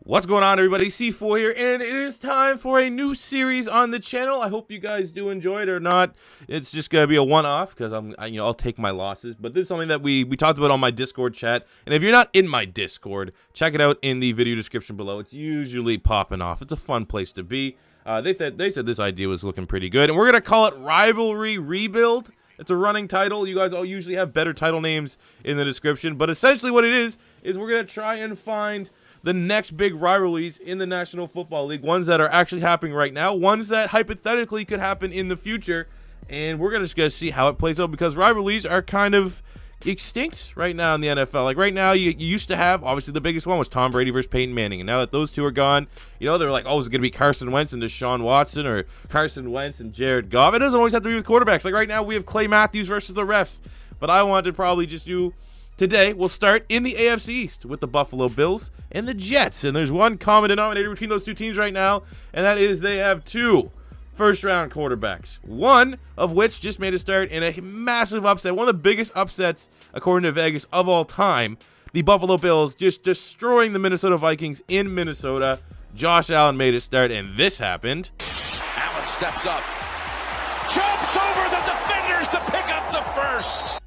What's going on, everybody? C4 here, and it is time for a new series on the channel. I hope you guys do enjoy it or not. It's just gonna be a one-off because I'll take my losses. But this is something that we talked about on my Discord chat, and if you're not in my Discord, check it out in the video description below. It's usually popping off. It's a fun place to be. They said this idea was looking pretty good, and we're gonna call it Rivalry Rebuild. It's a running title. You guys all usually have better title names in the description, but essentially what it is we're gonna try and find the next big rivalries in the National Football League, ones that are actually happening right now, ones that hypothetically could happen in the future, and we're just gonna see how it plays out because rivalries are kind of extinct right now in the NFL. Like right now, you used to have, obviously the biggest one was Tom Brady versus Peyton Manning, and now that those two are gone, they're like, oh, is it gonna be Carson Wentz and Deshaun Watson or Carson Wentz and Jared Goff? It doesn't always have to be with quarterbacks. Like right now, we have Clay Matthews versus the refs, but I wanted to probably just do. Today, we'll start in the AFC East with the Buffalo Bills and the Jets. And there's one common denominator between those two teams right now, and that is they have two first-round quarterbacks, one of which just made a start in a massive upset, one of the biggest upsets, according to Vegas, of all time. The Buffalo Bills just destroying the Minnesota Vikings in Minnesota. Josh Allen made a start, and this happened. Allen steps up, jumps over the defenders to pick up the first.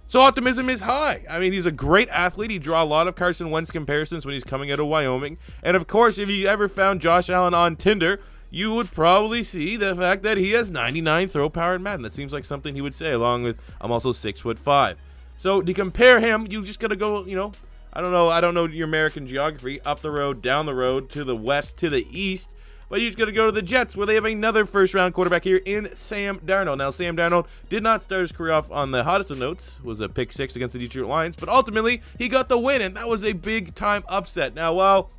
So optimism is high. I mean, he's a great athlete. He draw a lot of Carson Wentz comparisons when he's coming out of Wyoming. And of course, if you ever found Josh Allen on Tinder, you would probably see the fact that he has 99 throw power in Madden. That seems like something he would say, along with, I'm also 6'5". So to compare him, you just gotta go, I don't know your American geography, up the road, down the road, to the west, to the east. But you just got to go to the Jets, where they have another first-round quarterback here in Sam Darnold. Now, Sam Darnold did not start his career off on the hottest of notes, was a pick 6 against the Detroit Lions, but ultimately, he got the win, and that was a big-time upset. Now, while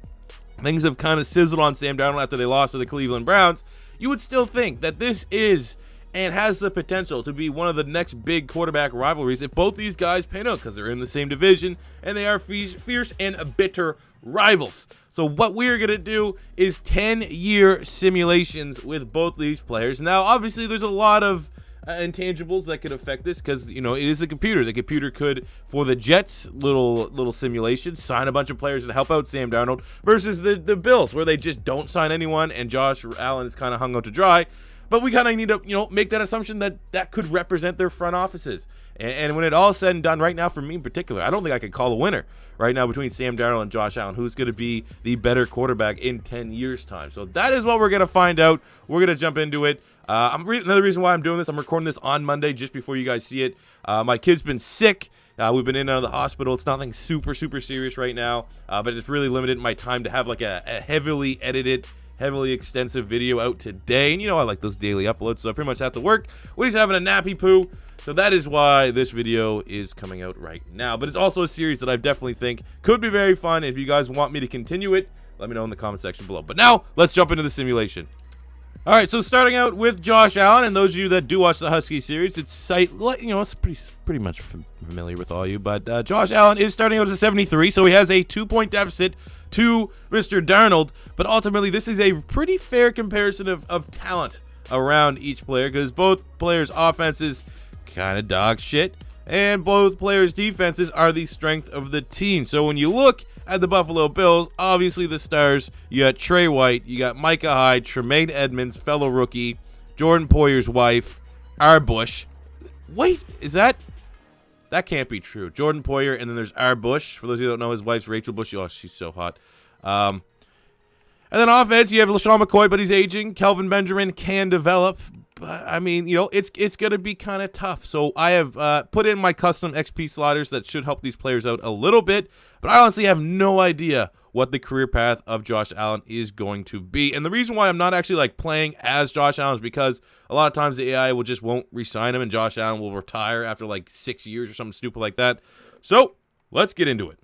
things have kind of sizzled on Sam Darnold after they lost to the Cleveland Browns, you would still think that this is and has the potential to be one of the next big quarterback rivalries if both these guys pan out, because they're in the same division, and they are fierce and bitter rivals. So what we're going to do is 10-year simulations with both these players. Now, obviously, there's a lot of intangibles that could affect this because, it is a computer. The computer could, for the Jets' little simulation, sign a bunch of players to help out Sam Darnold versus the Bills, where they just don't sign anyone and Josh Allen is kind of hung out to dry. But we kind of need to, make that assumption that could represent their front offices. And when it all is said and done, right now, for me in particular, I don't think I could call a winner right now between Sam Darnold and Josh Allen, who's going to be the better quarterback in 10 years' time. So that is what we're going to find out. We're going to jump into it. Another reason why I'm doing this, I'm recording this on Monday just before you guys see it. My kid's been sick. We've been in and out of the hospital. It's nothing super serious right now, but it's really limited my time to have like a heavily edited, heavily extensive video out today. And I like those daily uploads, so I pretty much have to work when he's having a nappy poo. So that is why this video is coming out right now. But it's also a series that I definitely think could be very fun. If you guys want me to continue it, let me know in the comment section below. But now, let's jump into the simulation. All right, so starting out with Josh Allen, and those of you that do watch the Husky series, it's pretty much familiar with all you. But Josh Allen is starting out as a 73, so he has a 2-point deficit to Mr. Darnold. But ultimately, this is a pretty fair comparison of talent around each player because both players' offenses kind of dog shit, and both players' defenses are the strength of the team. So when you look at the Buffalo Bills, obviously the stars, you got Trey White, you got Micah Hyde, Tremaine Edmonds, fellow rookie, Jordan Poyer's wife, Bush. Wait, that can't be true. Jordan Poyer, and then there's Bush. For those of you who don't know, his wife's Rachel Bush. Oh, she's so hot. And then offense, you have LaShawn McCoy, but he's aging. Kelvin Benjamin can develop. But, I mean, it's going to be kind of tough. So I have put in my custom XP sliders that should help these players out a little bit. But I honestly have no idea what the career path of Josh Allen is going to be. And the reason why I'm not actually playing as Josh Allen is because a lot of times the AI won't re-sign him and Josh Allen will retire after 6 years or something stupid like that. So let's get into it.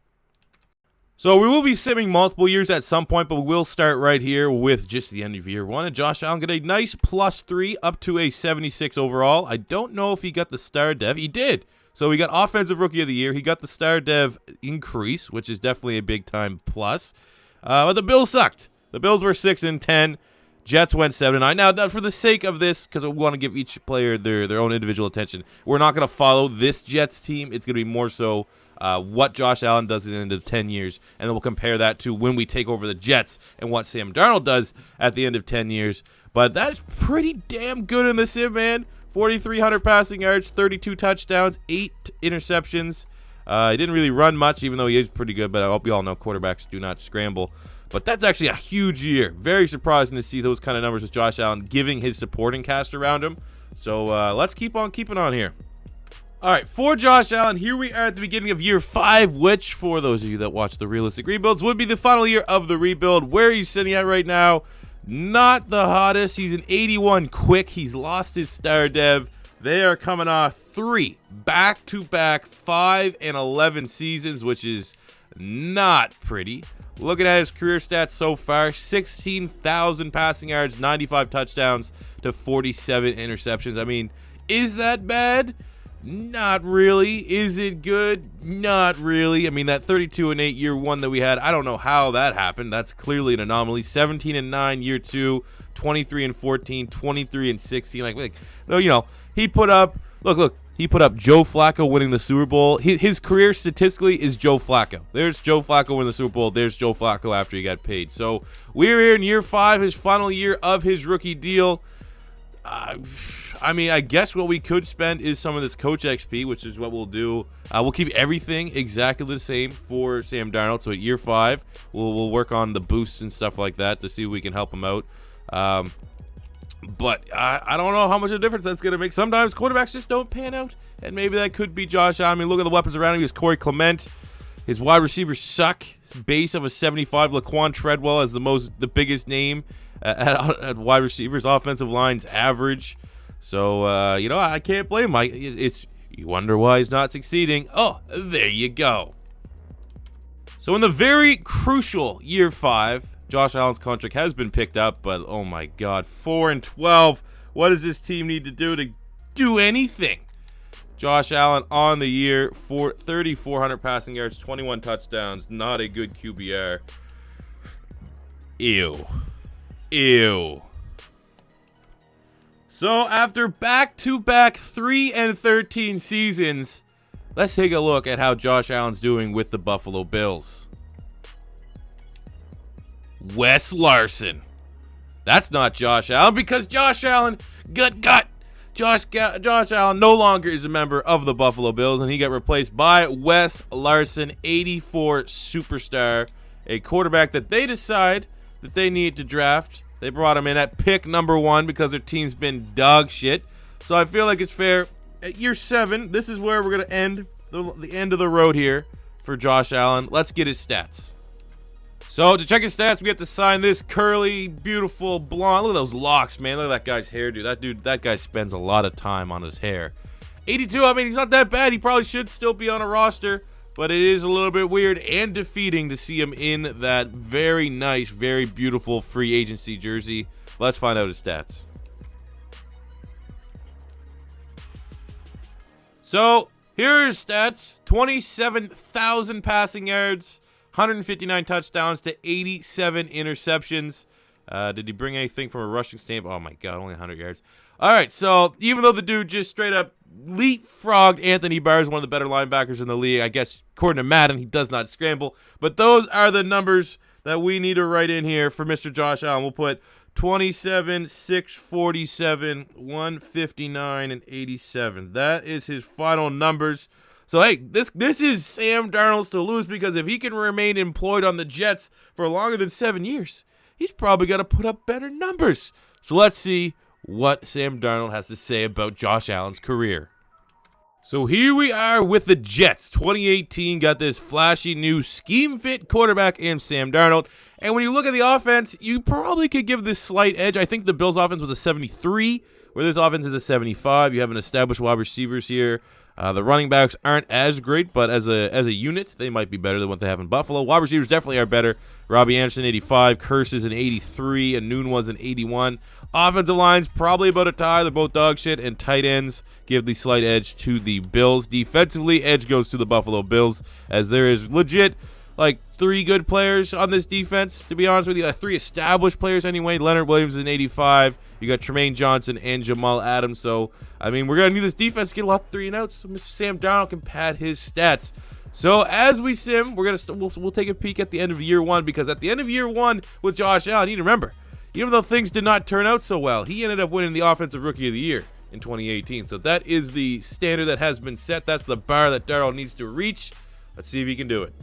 So we will be simming multiple years at some point, but we will start right here with just the end of year one. And Josh Allen got a nice +3 up to a 76 overall. I don't know if he got the star dev. He did. So he got offensive rookie of the year. He got the star dev increase, which is definitely a big time plus. But the Bills sucked. The Bills were 6-10. Jets went 7-9. Now, for the sake of this, because we want to give each player their own individual attention, we're not going to follow this Jets team. It's going to be more so what Josh Allen does at the end of 10 years, and then we'll compare that to when we take over the Jets and what Sam Darnold does at the end of 10 years. But that is pretty damn good in the sim, man. 4,300 passing yards, 32 touchdowns, 8 interceptions. He didn't really run much, even though he is pretty good, but I hope you all know quarterbacks do not scramble. But that's actually a huge year. Very surprising to see those kind of numbers with Josh Allen giving his supporting cast around him. So let's keep on keeping on here. All right, for Josh Allen, here we are at the beginning of year 5, which, for those of you that watch the Realistic Rebuilds, would be the final year of the rebuild. Where he's sitting at right now, not the hottest. He's an 81 quick. He's lost his star dev. They are coming off 3 back-to-back 5 and 11 seasons, which is not pretty. Looking at his career stats so far, 16,000 passing yards, 95 touchdowns to 47 interceptions. I mean, is that bad? Not really. Is it good? Not really. I mean, that 32-8 year 1 that we had, I don't know how that happened. That's clearly an anomaly. 17-9 year 2, 23-14, 23-16. Like, no, you know, he put up. Look. He put up Joe Flacco winning the Super Bowl. His career statistically is Joe Flacco. There's Joe Flacco winning the Super Bowl. There's Joe Flacco after he got paid. So we're here in year 5, his final year of his rookie deal. I mean, I guess what we could spend is some of this coach XP, which is what we'll do. We'll keep everything exactly the same for Sam Darnold. So at year 5, we'll work on the boosts and stuff like that to see if we can help him out. But I don't know how much of a difference that's going to make. Sometimes quarterbacks just don't pan out, and maybe that could be Josh Allen. I mean, look at the weapons around him. He has Corey Clement. His wide receivers suck. His base of a 75. Laquan Treadwell is the biggest name at wide receivers. Offensive line's average. So, you know, I can't blame him. You wonder why he's not succeeding. Oh, there you go. So in the very crucial year 5, Josh Allen's contract has been picked up, but oh my God, 4-12. What does this team need to do anything? Josh Allen on the year for 3,400 passing yards, 21 touchdowns. Not a good QBR. Ew. So after back-to-back 3-13 seasons, let's take a look at how Josh Allen's doing with the Buffalo Bills. Wes Larson. That's not Josh Allen, because Josh Allen Josh Allen no longer is a member of the Buffalo Bills, and he got replaced by Wes Larson, 84 superstar, a quarterback that they decide that they need to draft. They brought him in at pick number 1 because their team's been dog shit. So I feel like it's fair. At year 7, this is where we're going to end the end of the road here for Josh Allen. Let's get his stats. So to check his stats, we have to sign this curly, beautiful blonde. Look at those locks, man. Look at that guy's hairdo. That guy spends a lot of time on his hair. 82, I mean, he's not that bad. He probably should still be on a roster, but it is a little bit weird and defeating to see him in that very nice, very beautiful free agency jersey. Let's find out his stats. So here are his stats. 27,000 passing yards, 159 touchdowns to 87 interceptions. Did he bring anything from a rushing stamp? Oh my God, only 100 yards. All right, so even though the dude just straight up leapfrogged Anthony Barr, one of the better linebackers in the league, I guess according to Madden, he does not scramble. But those are the numbers that we need to write in here for Mr. Josh Allen. We'll put 27, 647, 159, and 87. That is his final numbers. So, hey, this is Sam Darnold's to lose, because if he can remain employed on the Jets for longer than 7 years, he's probably got to put up better numbers. So let's see what Sam Darnold has to say about Josh Allen's career. So here we are with the Jets. 2018 got this flashy new scheme-fit quarterback in Sam Darnold. And when you look at the offense, you probably could give this slight edge. I think the Bills' offense was a 73, where this offense is a 75. You have an established wide receivers here. The running backs aren't as great, but as a unit, they might be better than what they have in Buffalo. Wide receivers definitely are better. Robbie Anderson, 85. Curse is an 83. And Noon was an 81. Offensive line's probably about a tie. They're both dog shit. And tight ends give the slight edge to the Bills. Defensively, edge goes to the Buffalo Bills, as there is legit like 3 good players on this defense, to be honest with you. 3 established players anyway. Leonard Williams is an 85. You got Tremaine Johnson and Jamal Adams. So, I mean, we're going to need this defense to get a lot of 3 and outs so Mr. Sam Darnold can pad his stats. So as we sim, we'll take a peek at the end of year 1, because at the end of year 1 with Josh Allen, you need to remember, even though things did not turn out so well, he ended up winning the Offensive Rookie of the Year in 2018. So that is the standard that has been set. That's the bar that Darnold needs to reach. Let's see if he can do it.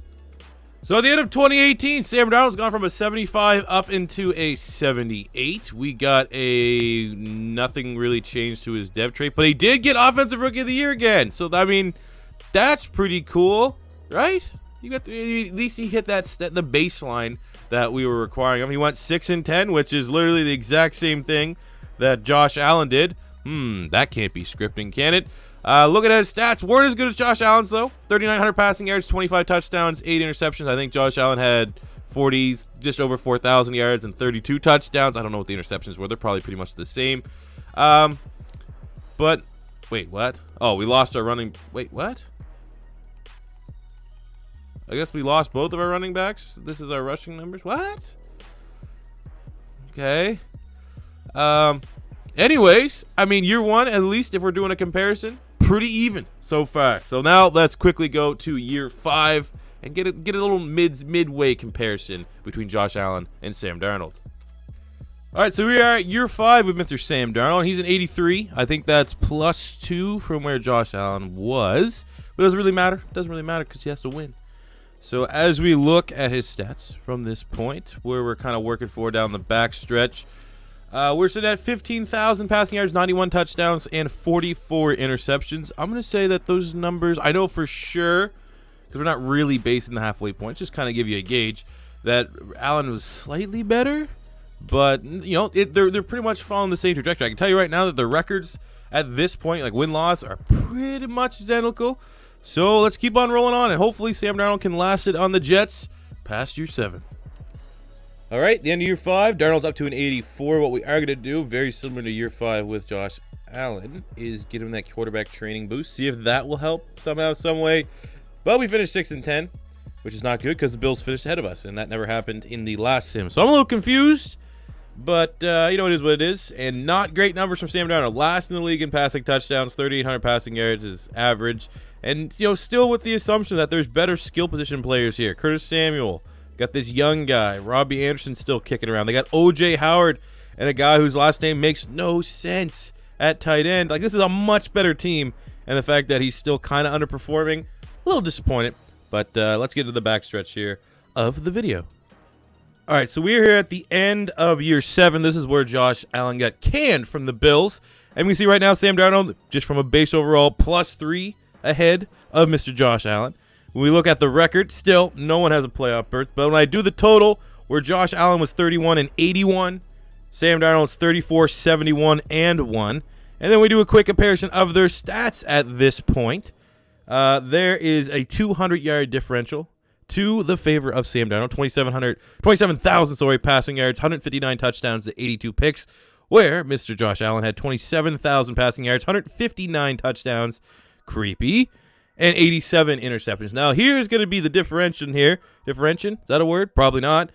So at the end of 2018, Sam Darnold's gone from a 75 up into a 78. We got a nothing really changed to his dev trait, but he did get Offensive Rookie of the Year again. So I mean, that's pretty cool, right? You got at least he hit the baseline that we were requiring him. He went 6-10, which is literally the exact same thing that Josh Allen did. That can't be scripting, can it? Look at his stats. Weren't as good as Josh Allen's, though. 3,900 passing yards, 25 touchdowns, 8 interceptions. I think Josh Allen had 40, just over 4,000 yards and 32 touchdowns. I don't know what the interceptions were. They're probably pretty much the same. But, wait, what? Oh, we lost our running... Wait, what? I guess we lost both of our running backs. This is our rushing numbers. What? Okay. Anyways, I mean, year 1, at least if we're doing a comparison, pretty even so far. So now let's quickly go to year 5 and get a little midway comparison between Josh Allen and Sam Darnold. All right, so we are at year 5 with Mr. Sam Darnold. He's an 83. I think that's +2 from where Josh Allen was. But it doesn't really matter. It doesn't really matter because he has to win. So as we look at his stats from this point, where we're kind of working for down the back stretch, we're sitting at 15,000 passing yards, 91 touchdowns, and 44 interceptions. I'm going to say that those numbers, I know for sure, because we're not really basing the halfway point, just kind of give you a gauge, that Allen was slightly better, but, you know, they're pretty much following the same trajectory. I can tell you right now that the records at this point, like win-loss, are pretty much identical. So let's keep on rolling on, and hopefully Sam Darnold can last it on the Jets past year 7. All right, the end of year 5, Darnold's up to an 84. What we are going to do, very similar to year 5 with Josh Allen, is get him that quarterback training boost, see if that will help somehow, some way. But we finished 6-10, which is not good because the Bills finished ahead of us, and that never happened in the last sim. So I'm a little confused, but you know, it is what it is. And not great numbers from Sam Darnold. Last in the league in passing touchdowns, 3,800 passing yards is average. And, you know, still with the assumption that there's better skill position players here. Curtis Samuel, got this young guy. Robbie Anderson still kicking around. They got O.J. Howard and a guy whose last name makes no sense at tight end. Like, this is a much better team. And the fact that he's still kind of underperforming, a little disappointed. But let's get to the backstretch here of the video. All right, so we're here at the end of year 7. This is where Josh Allen got canned from the Bills. And we can see right now Sam Darnold, just from a base overall, +3 ahead of Mr. Josh Allen. When we look at the record, still no one has a playoff berth. But when I do the total, where Josh Allen was 31-81, Sam Darnold's 34-71-1, and then we do a quick comparison of their stats at this point. There is a 200-yard differential to the favor of Sam Darnold. 27,000 passing yards, 159 touchdowns to 82 picks, where Mr. Josh Allen had 27,000 passing yards, 159 touchdowns. Creepy. And 87 interceptions. Now, here's going to be the differentiation here. Differentiation? Is that a word? Probably not.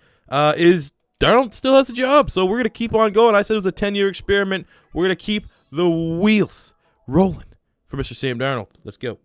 Is Darnold still has a job. So we're going to keep on going. I said it was a 10-year experiment. We're going to keep the wheels rolling for Mr. Sam Darnold. Let's go.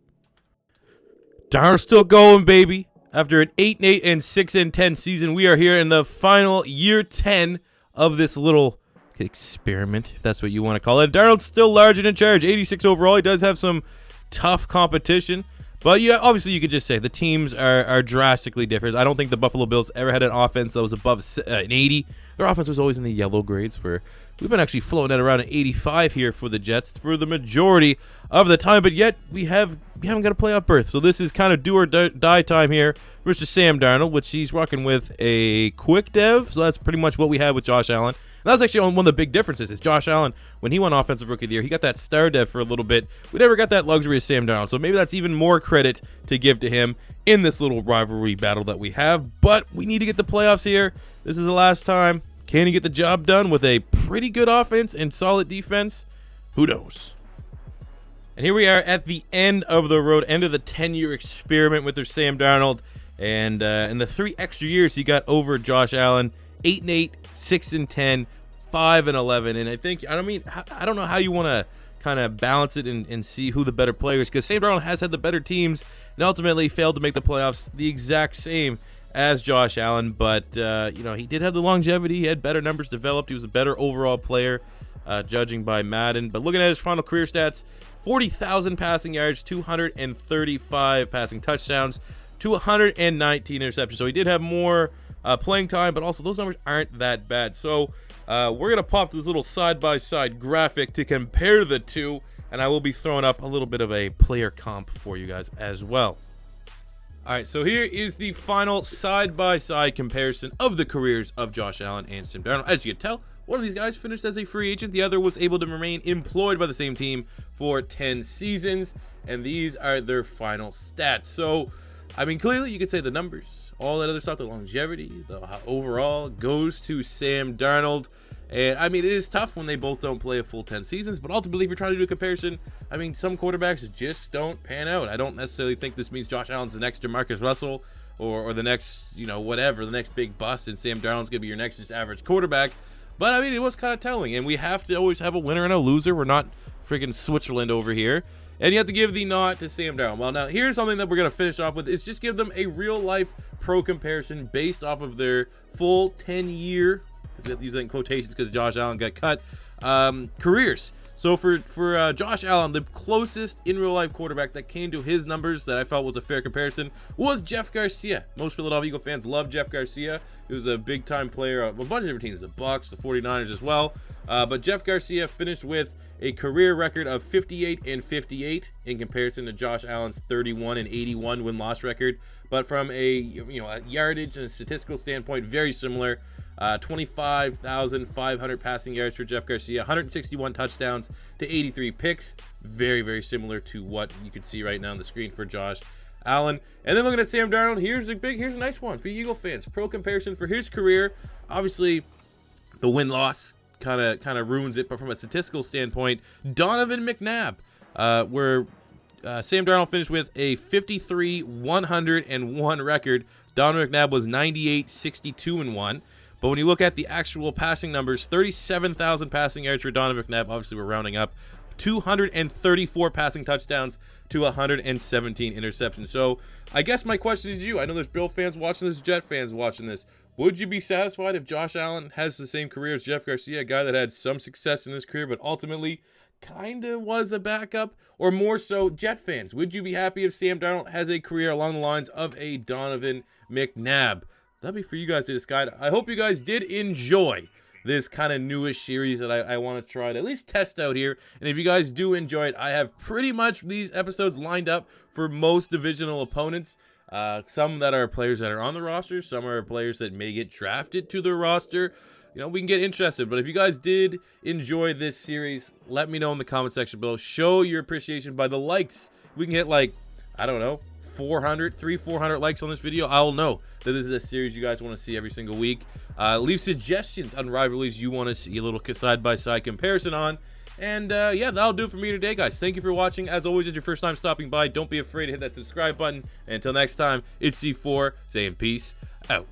Darnold's still going, baby. After an 8-8 and 6-10 season, we are here in the final year 10 of this little experiment, if that's what you want to call it. Darnold's still large and in charge. 86 overall. He does have some tough competition, but yeah, obviously you could just say the teams are drastically different. I don't think the Buffalo Bills ever had an offense that was above an 80. Their offense was always in the yellow grades. Where we've been actually floating at around an 85 here for the Jets for the majority of the time, but yet we haven't got a playoff berth. So this is kind of do or die time here versus Sam Darnold, which he's rocking with a quick dev. So that's pretty much what we had with Josh Allen. And that was actually one of the big differences is Josh Allen, when he won Offensive Rookie of the Year, he got that star dev for a little bit. We never got that luxury of Sam Darnold, so maybe that's even more credit to give to him in this little rivalry battle that we have. But we need to get the playoffs here. This is the last time. Can he get the job done with a pretty good offense and solid defense? Who knows? And here we are at the end of the road, end of the 10-year experiment with their Sam Darnold. And in the 3 extra years, he got over Josh Allen, 8-8, 6-10, 5-11, and I don't know how you want to kind of balance it and see who the better players, because Sam Darnold has had the better teams and ultimately failed to make the playoffs the exact same as Josh Allen. But, he did have the longevity. He had better numbers developed. He was a better overall player, judging by Madden. But looking at his final career stats, 40,000 passing yards, 235 passing touchdowns, 219 interceptions. So he did have more playing time, but also those numbers aren't that bad. So we're going to pop this little side-by-side graphic to compare the two, and I will be throwing up a little bit of a player comp for you guys as well. All right, so here is the final side-by-side comparison of the careers of Josh Allen and Sam Darnold. As you can tell, one of these guys finished as a free agent. The other was able to remain employed by the same team for 10 seasons, and these are their final stats. So, clearly you could say the numbers, all that other stuff, the longevity, the overall goes to Sam Darnold. And, it is tough when they both don't play a full 10 seasons, but ultimately, if you're trying to do a comparison, some quarterbacks just don't pan out. I don't necessarily think this means Josh Allen's the next DeMarcus Russell or the next, the next big bust, and Sam Darnold's going to be your next just average quarterback. But, it was kind of telling, and we have to always have a winner and a loser. We're not freaking Switzerland over here. And you have to give the nod to Sam Darnold. Well, now, here's something that we're going to finish off with, is just give them a real-life pro comparison based off of their full 10-year, we have to use that in quotations because Josh Allen got cut, careers. So for Josh Allen, the closest in real life quarterback that came to his numbers that I felt was a fair comparison was Jeff Garcia. Most Philadelphia Eagle fans love Jeff Garcia. He was a big time player of a bunch of different teams, the Bucs, the 49ers as well. But Jeff Garcia finished with a career record of 58-58 in comparison to Josh Allen's 31-81 win-loss record. But from a yardage and a statistical standpoint, very similar. 25,500 passing yards for Jeff Garcia, 161 touchdowns to 83 picks. Very, very similar to what you can see right now on the screen for Josh Allen. And then looking at Sam Darnold, here's a nice one for Eagle fans. Pro comparison for his career. Obviously, the win-loss kind of ruins it, but from a statistical standpoint, Donovan McNabb, where Sam Darnold finished with a 53-101 record. Donovan McNabb was 98-62-1. But when you look at the actual passing numbers, 37,000 passing yards for Donovan McNabb. Obviously, we're rounding up. 234 passing touchdowns to 117 interceptions. So I guess my question is you. I know there's Bill fans watching this, Jet fans watching this. Would you be satisfied if Josh Allen has the same career as Jeff Garcia, a guy that had some success in his career, but ultimately kind of was a backup? Or more so, Jet fans, would you be happy if Sam Darnold has a career along the lines of a Donovan McNabb? That'd be for you guys to decide. I hope you guys did enjoy this kind of newish series that I want to try to at least test out here. And if you guys do enjoy it, I have pretty much these episodes lined up for most divisional opponents. Some that are players that are on the roster, some are players that may get drafted to the roster. We can get interested. But if you guys did enjoy this series, let me know in the comment section below. Show your appreciation by the likes. We can hit 400 likes on this video. I'll know that this is a series you guys want to see every single week. Leave suggestions on rivalries you want to see a little side-by-side comparison on. And that'll do it for me today, guys. Thank you for watching. As always, it's your first time stopping by. Don't be afraid to hit that subscribe button. And until next time, it's C4 saying peace out.